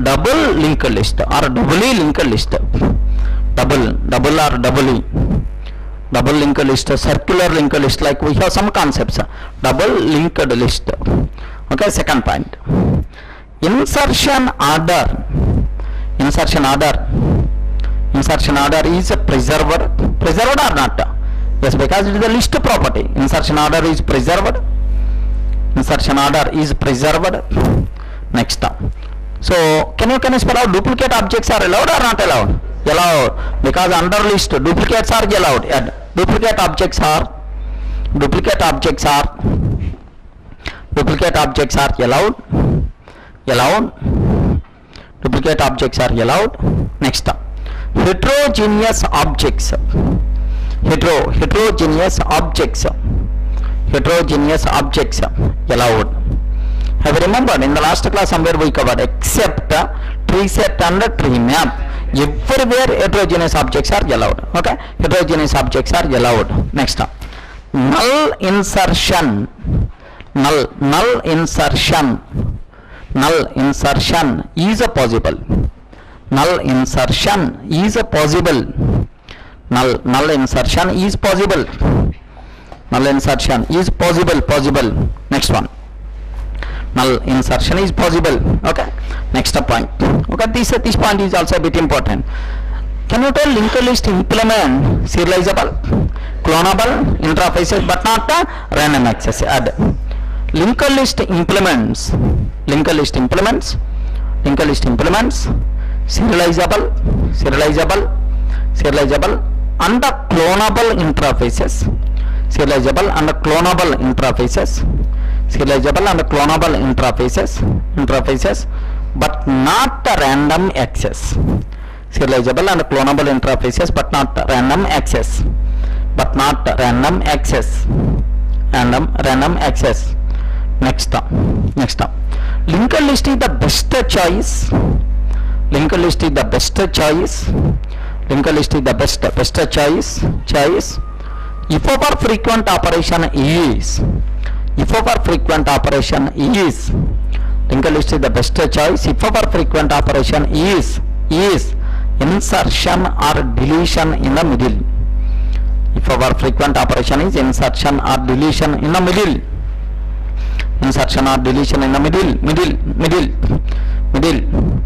double linked list or doubly linked list. Double or doubly. Double linked list, circular linked list, like we have some concepts. Double linked list. Okay, second point. Insertion order is preserved or not? Yes, because it is a list property. Insertion order is preserved. Next. So can you spell out duplicate objects are allowed or not allowed? Allowed, because under list duplicates are allowed. Duplicate objects are allowed. Duplicate objects are allowed. Next. Heterogeneous objects allowed. Have you remembered in the last class somewhere we covered except tree set and tree map, everywhere heterogeneous objects are allowed. Okay, heterogeneous objects are allowed. Next, null insertion is possible. Null insertion is possible. Next one. Null insertion is possible. Okay. Next point. Okay, this point is also a bit important. Can you tell linked list implement serializable, clonable interfaces but not random access? Add linked list implements serializable and clonable interfaces, but not random access. Serializable and clonable interfaces but not random access. Random access. Next up. Linked list is the best choice. If our frequent operation is linked list is the best choice if our frequent operation is insertion or deletion in the middle. If our frequent operation is insertion or deletion in the middle.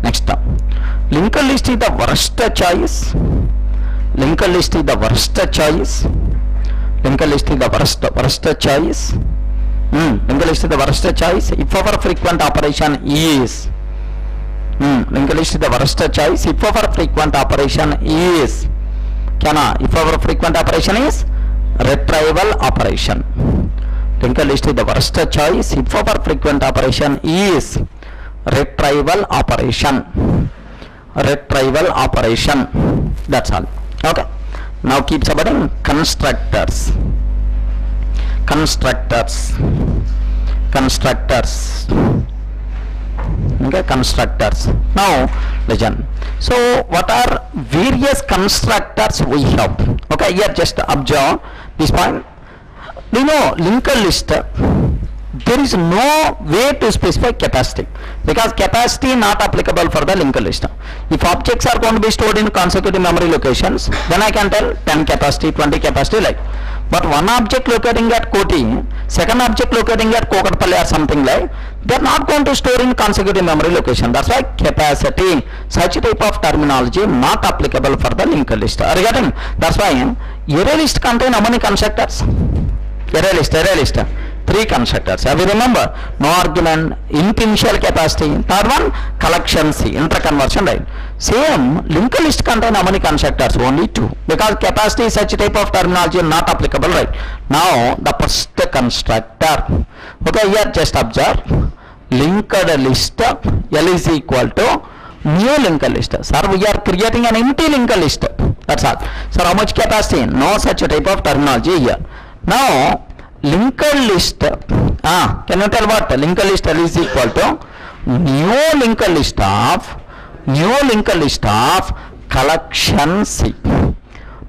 Next up. Linked list is the worst choice. If our frequent operation is retrieval operation. Linked list is the worst choice if our frequent operation is retrieval operation. That's all. Okay. Now keep submitting constructors. Okay, constructors. Now listen. So what are various constructors we have? Okay, here just observe this point. You know, linked list, there is no way to specify capacity because capacity not applicable for the linked list. If objects are going to be stored in consecutive memory locations, then I can tell 10 capacity, 20 capacity like. But one object locating at Koti, second object locating at Kokatpalli or something like, they are not going to store in consecutive memory location. That's why capacity, such type of terminology not applicable for the linked list. Are you getting? That's why array list contain how many constructors? Array list. 3 constructors. Have you remember? No argument, int initial capacity. Third one, collection C, interconversion, right? Same, linked list contain how many constructors? Only 2. Because capacity is such type of terminology not applicable, right? Now, the first constructor. Okay, here just observe. Linked list, L is equal to new linked list. Sir, we are creating an empty linked list. That's all. Sir, how much capacity? No such type of terminology here. Now, linked list, can you tell what? Linked list L is equal to new linked list of collection C.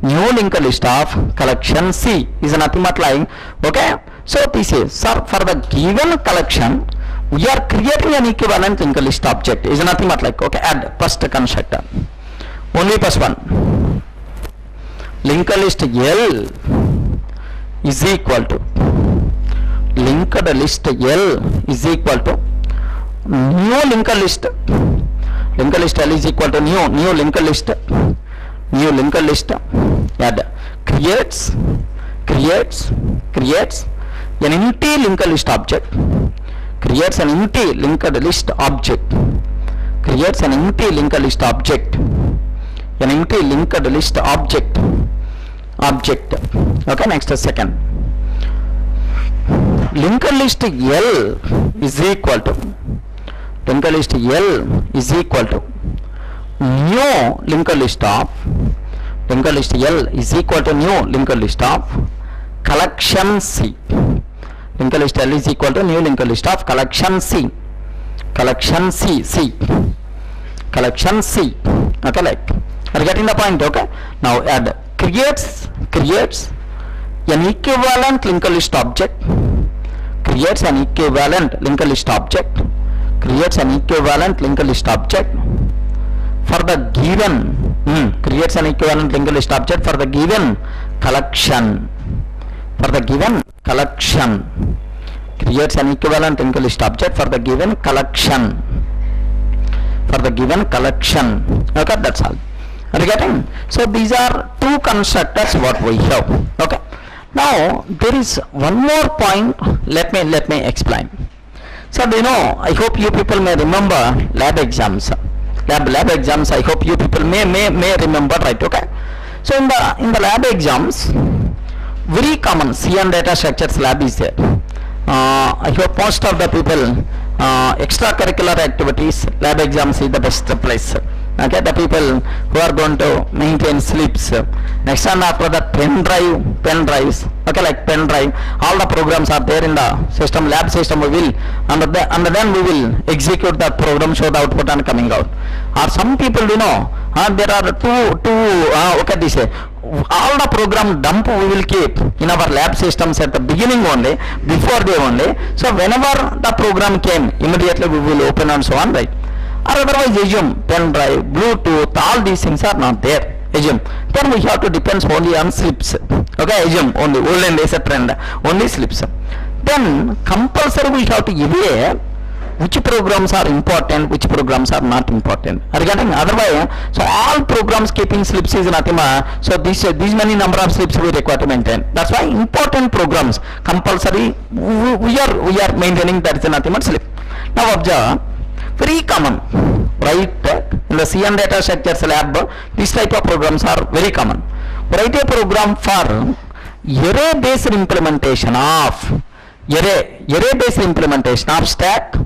New linked list of collection C is nothing but like, okay? So this is, sir, for the given collection, we are creating an equivalent linked list object is nothing but like, okay, add first constructor. Only first one. Linked list L is equal to linked list L is equal to new linked list. Linked list L is equal to new linked list. Add creates an empty linked list object. Creates an empty linked list object. Okay, next second. Linked list L is equal to new linked list of collection C. Linked list L is equal to new linked list of collection C. Okay, like, are you getting the point? Okay, now add creates an equivalent linked list object. Creates an equivalent linked list object for the given creates an equivalent linked list object for the given collection. Creates an equivalent linked list object for the given collection. for the given collection. Okay, that's all. Are you getting? So these are two constructors what we have. Okay. Now there is one more point. Let me explain. So do you know? I hope you people may remember lab exams. Lab exams. I hope you people may remember, right? Okay. So in the lab exams, very common C and data structures lab is there. I hope most of the people extracurricular activities lab exams is the best place. Okay, the people who are going to maintain slips. Next and after that, pen drives. Okay, like pen drive, all the programs are there in the system, lab system. We will and then we will execute that program, show the output and coming out. Or some people, you know, there are two okay, this all the program dump we will keep in our lab systems at the beginning only, before they only. So whenever the program came, immediately we will open and so on, right? Or otherwise assume pen drive, Bluetooth, all these things are not there. Assume. Then we have to depend only on slips. Okay, assume only olden days a trend, only slips. Then compulsory we have to evaluate which programs are important, which programs are not important. Are you getting? Otherwise, so all programs keeping slips is nothing. So these many number of slips we require to maintain. That's why important programs compulsory we are maintaining. That is nothing but slip. Now observe. Very common, right? In the C and data structures lab, this type of programs are very common. Write a program for array-based implementation of array-based implementation of stack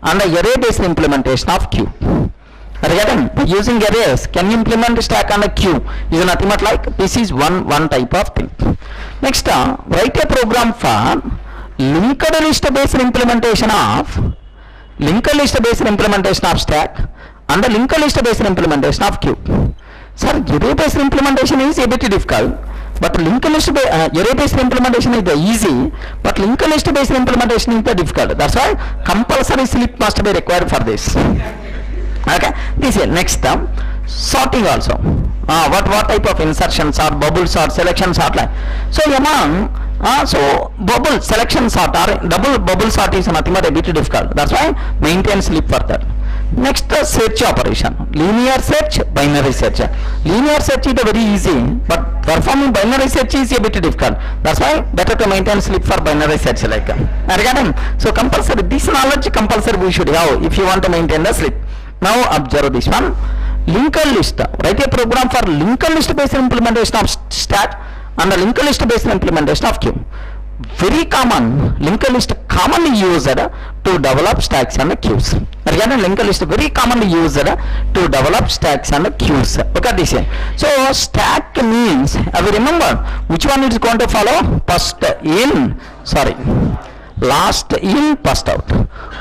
and array-based implementation of queue. Are you getting? By using arrays, can you implement stack and a queue? Is nothing but like this is one type of thing. Next, write a program for linked list-based implementation of stack and the linked list based implementation of queue. Sir, array based implementation is a bit difficult, but linked list array based implementation is the easy, but linked list based implementation is the difficult. That's why compulsory slip must be required for this. Okay, this is next term. Sorting also. What type of insertions or bubbles or selections are like? So among so bubble selection sort or double bubble sort is nothing but a bit difficult. That's why maintain slip for that. Next, search operation. Linear search, binary search. Linear search is very easy, but performing binary search is a bit difficult. That's why better to maintain slip for binary search like. Regarding so compulsory, this knowledge compulsory we should have if you want to maintain the slip. Now observe this one. Linked list. Write a program for linked list based implementation of stack and the linked list based implementation of queue. Very common, linked list commonly used to develop stacks and queues. Regarding linked list, very commonly used to develop stacks and queues. Look at this. So stack means, we remember which one is going to follow? First in, last in, first out.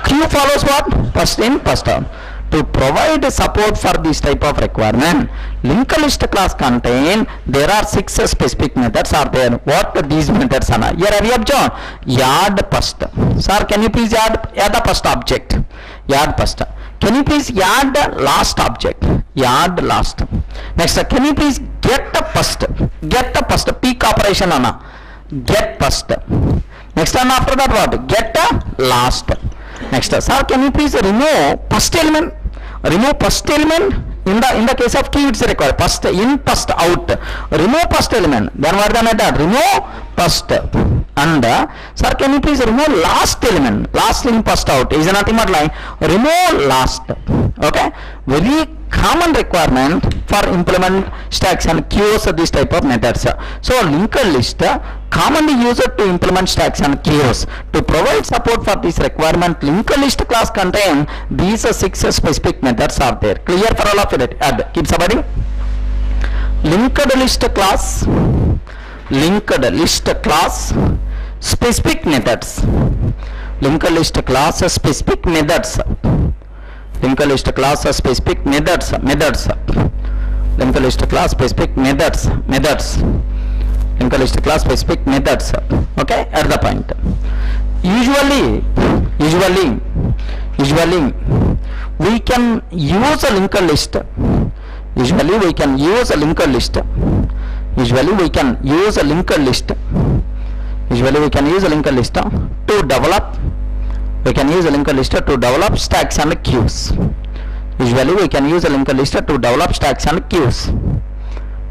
Queue follows what? First in, first out. To provide support for this type of requirement, linked list class contain there are 6 specific methods are there. What these methods are? Here have you observed? Add first. Sir, can you please add the first object? Add first. Can you please add the last object? Add last. Next, can you please get the first? Get the first. Peak operation ana. Get first. Next one after that what? Get the last. Next, sir, can you please remove first element? Remove first element in the case of key it's required. First in, first out. Remove first element. Then what the method? Remove first. And sir, can you please remove last element? Last in, first out is nothing but like remove last. Okay, very common requirement for implement stacks and queues this type of methods. So linked list commonly used to implement stacks and queues. To provide support for this requirement, linked list class contain these 6 specific methods are there. Clear for all of it? Add. Keep subheading. Linked list class. Linked list class. Specific methods. Linked list class specific methods. Linked list class specific methods. Linked list class specific methods. Linked list class specific methods. Okay, at the point. Usually we can use a linked list. Usually we can use a linked list. Usually we can use a linked list to develop. We can use a linked list to develop stacks and queues. Usually we can use a linked list to develop stacks and queues.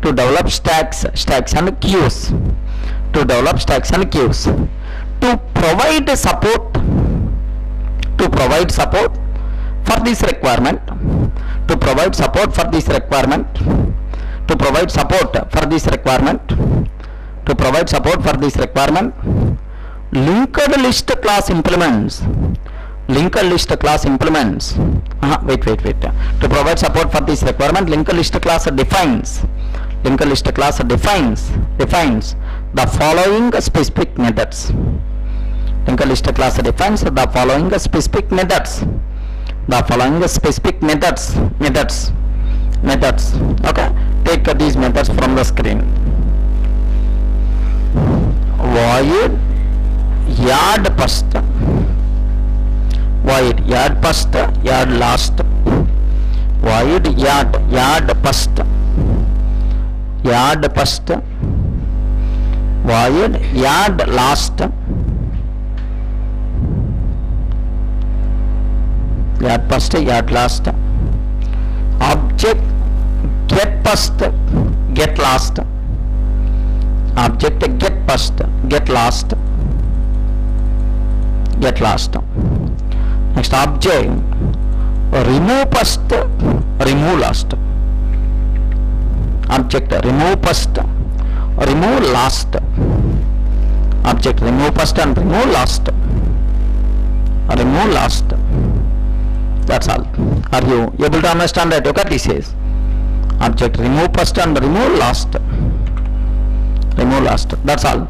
To develop stacks and queues. To develop stacks and queues. To provide support. To provide support for this requirement. To provide support for this requirement. To provide support for this requirement. To provide support for this requirement. Linked list class implements. Linked list class implements. Wait. To provide support for this requirement, linked list class defines. Linked list class defines the following specific methods. Linked list class defines the following specific methods. The following specific methods. Okay. Take these methods from the screen. Void yard first. Void yard first, yard last. Void yard first. Yard first. Void yard last. Yard first, yard last. Object get first, get last. Object get first, get last. Get last. Next object remove first, remove last. Object remove first, remove last. Object remove first and remove last. Remove last. That's all. Are you able to understand that? Okay, this is object remove first and remove last. Remove last. That's all.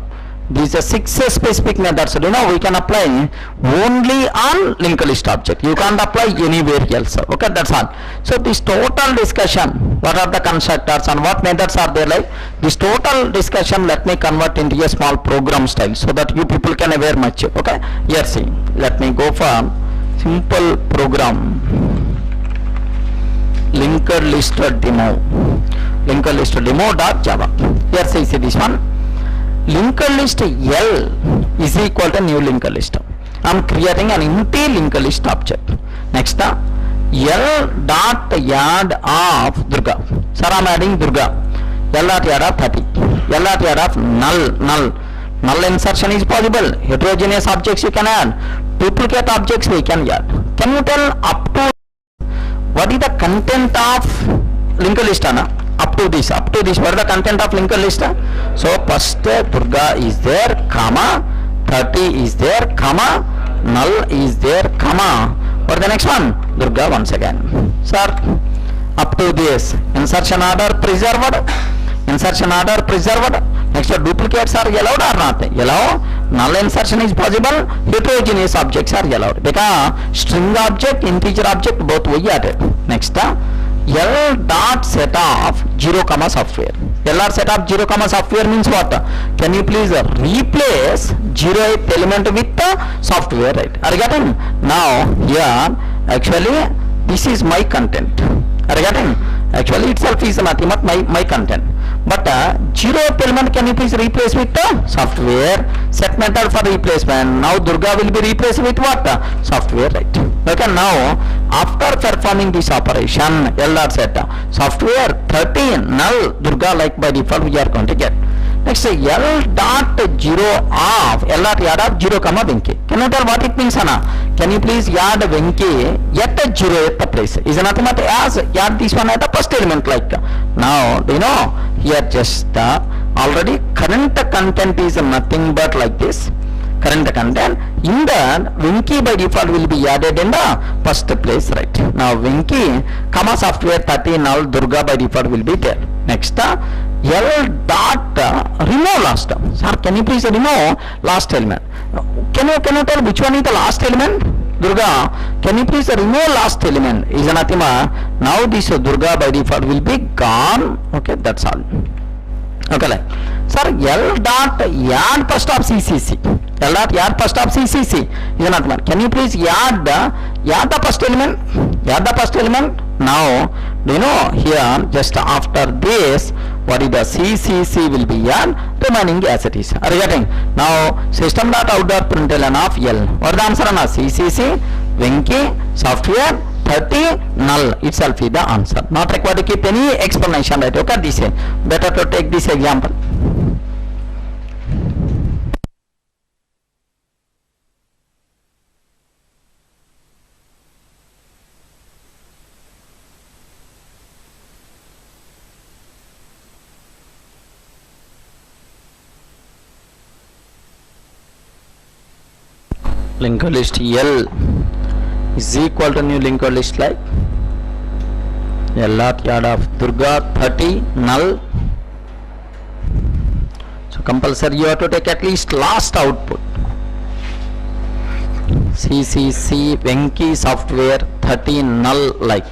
These are 6 specific methods. You know, we can apply only on linked list object. You can't apply anywhere else. Okay, that's all. So this total discussion, what are the constructors and what methods are there, like this total discussion, let me convert into a small program style so that you people can aware much. Okay, here see, let me go for simple program. Linked list demo. Linked list demo.java. Here see this one. Linked list L is equal to new linked list. I am creating an empty linked list object. Next, L dot yard of Durga. Sir, I am adding Durga. L dot yard of 30. L dot yard of null. Null insertion is possible. Heterogeneous objects you can add. Duplicate objects we can add. Can you tell up to what is the content of linked list, Anna? Up to this, what is the content of linked list? So first Durga is there, comma, 30 is there, comma, null is there, comma. For the next one, Durga once again. Sir, up to this, insertion order preserved. Insertion order preserved. Next, duplicates are allowed or not? Allow. Null insertion is possible. Heterogeneous objects are allowed. Because string object, integer object, both we added. Next, L dot set of 0, software. LR set of 0, software means what? Can you please replace 0th element with the software, right? Are you getting? Now here actually this is my content. Are you getting? Actually itself is nothing but my content. But 0th element can you please replace with the software. Set method for replacement. Now Durga will be replaced with what? Software, right? Okay, now after performing this operation, L dot set software 30 null Durga, like by default we are going to get. Next, L dot 0 of L dot yard of 0, Venki. Can you tell what it means, Anna? Can you please yard Venki yet a 0 at the place? Is nothing but as yard this one at the first element, like. Now do you know here just already current content is nothing but like this. Current content in that Venki by default will be added in the first place, right? Now Venki, software 30 null Durga by default will be there. Next, L dot remove last. Sir, can you please remove last element? Can you tell which one is the last element? Durga, can you please remove last element? Is nothing but now this Durga by default will be gone. Okay, that's all. Okay, like, sir, L dot yard first of CCC. L dot yard first of CCC is not one. Can you please yard the first element? Yard the first element. Now, do you know here just after this what is the CCC will be yard remaining as it is. Are you getting? Now system dot out dot println of L. What is the answer? CCC Venki software 30 null itself is the answer. Not required to keep any explanation, right? Okay, this is better to take this example. Linked list L is equal to new linked list like L at yard of Durga 30 null. So compulsory you have to take at least last output. CCC Venki software 30 null like.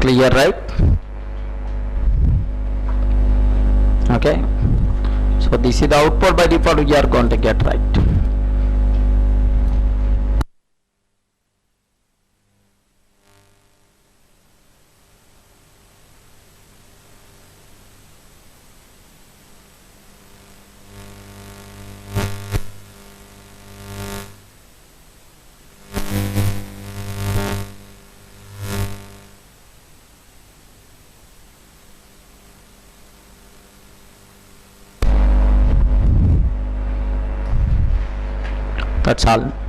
Clear, right? Okay, so this is the output by default we are going to get, right? That's all.